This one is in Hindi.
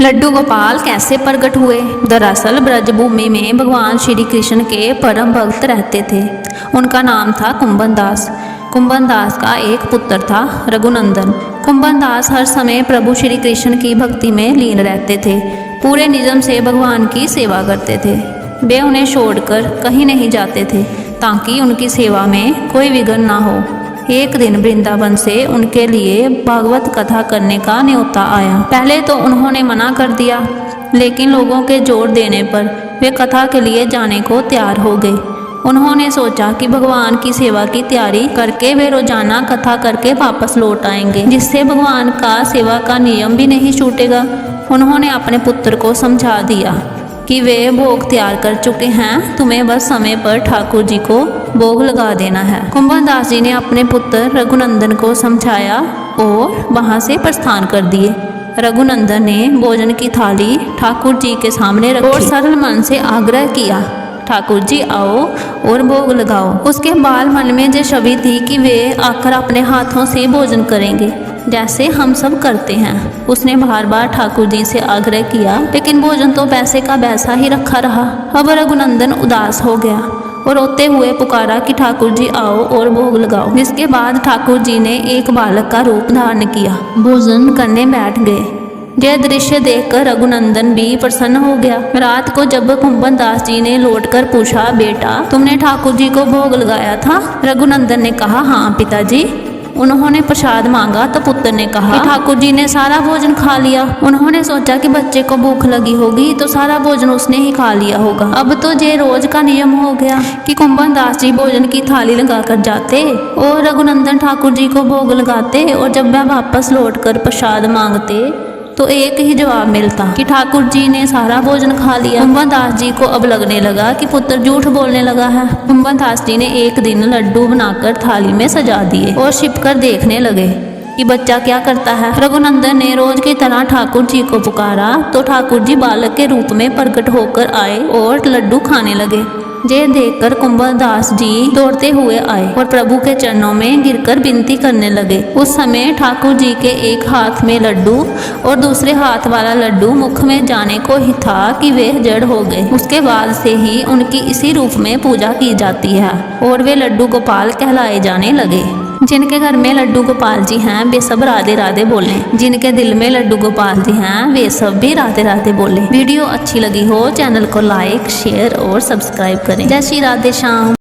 लड्डू गोपाल कैसे प्रकट हुए? दरअसल ब्रजभूमि में भगवान श्री कृष्ण के परम भक्त रहते थे। उनका नाम था कुंभन दास। कुंभन दास का एक पुत्र था रघुनंदन। कुंभन दास हर समय प्रभु श्री कृष्ण की भक्ति में लीन रहते थे। पूरे निजम से भगवान की सेवा करते थे। वे उन्हें छोड़कर कहीं नहीं जाते थे ताकि उनकी सेवा में कोई विघ्न ना हो। एक दिन वृंदावन से उनके लिए भागवत कथा करने का न्योता आया। पहले तो उन्होंने मना कर दिया, लेकिन लोगों के जोर देने पर वे कथा के लिए जाने को तैयार हो गए। उन्होंने सोचा कि भगवान की सेवा की तैयारी करके वे रोजाना कथा करके वापस लौट आएंगे, जिससे भगवान का सेवा का नियम भी नहीं छूटेगा। उन्होंने अपने पुत्र को समझा दिया कि वे भोग तैयार कर चुके हैं, तुम्हें बस समय पर ठाकुर जी को भोग लगा देना है। कुंभन दास जी ने अपने पुत्र रघुनंदन को समझाया और वहां से प्रस्थान कर दिए। रघुनंदन ने भोजन की थाली ठाकुर जी के सामने रखी और सरल मन से आग्रह किया, ठाकुर जी आओ और भोग लगाओ। उसके बाल मन में जो छवि थी कि वे आकर अपने हाथों से भोजन करेंगे, जैसे हम सब करते हैं। उसने बार बार ठाकुर जी से आग्रह किया, लेकिन भोजन तो वैसे का वैसा ही रखा रहा। अब रघुनंदन उदास हो गया और रोते हुए पुकारा कि ठाकुर जी आओ और भोग लगाओ। जिसके बाद ठाकुर जी ने एक बालक का रूप धारण किया, भोजन करने बैठ गए। यह दृश्य देखकर रघुनंदन भी प्रसन्न हो गया। रात को जब कुंभन दास जी ने लौटकर पूछा, बेटा तुमने ठाकुर जी को भोग लगाया था? रघुनंदन ने कहा, हाँ पिताजी। उन्होंने प्रसाद मांगा तो पुत्र ने कहा कि ठाकुर जी ने सारा भोजन खा लिया। उन्होंने सोचा कि बच्चे को भूख लगी होगी तो सारा भोजन उसने ही खा लिया होगा। अब तो ये रोज का नियम हो गया कि कुंभन दास जी भोजन की थाली लगाकर जाते और रघुनंदन ठाकुर जी को भोग लगाते, और जब वह वापस लौटकर प्रसाद मांगते तो एक ही जवाब मिलता कि ठाकुर जी ने सारा भोजन खा लिया। कुंभन दास जी को अब लगने लगा कि पुत्र झूठ बोलने लगा है। कुंभन दास जी ने एक दिन लड्डू बनाकर थाली में सजा दिए और छिपकर देखने लगे कि बच्चा क्या करता है। रघुनंदन ने रोज की तरह ठाकुर जी को पुकारा तो ठाकुर जी बालक के रूप में प्रकट होकर आए और लड्डू खाने लगे। ये देखकर कुंभन दास जी दौड़ते हुए आए और प्रभु के चरणों में गिरकर विनती करने लगे। उस समय ठाकुर जी के एक हाथ में लड्डू और दूसरे हाथ वाला लड्डू मुख में जाने को ही था कि वे जड़ हो गए। उसके बाद से ही उनकी इसी रूप में पूजा की जाती है और वे लड्डू गोपाल कहलाए जाने लगे। जिनके घर में लड्डू गोपाल जी हैं वे सब राधे राधे बोलें। जिनके दिल में लड्डू गोपाल जी हैं वे सब भी राधे राधे बोलें। वीडियो अच्छी लगी हो चैनल को लाइक शेयर और सब्सक्राइब करें। जय श्री राधे श्याम।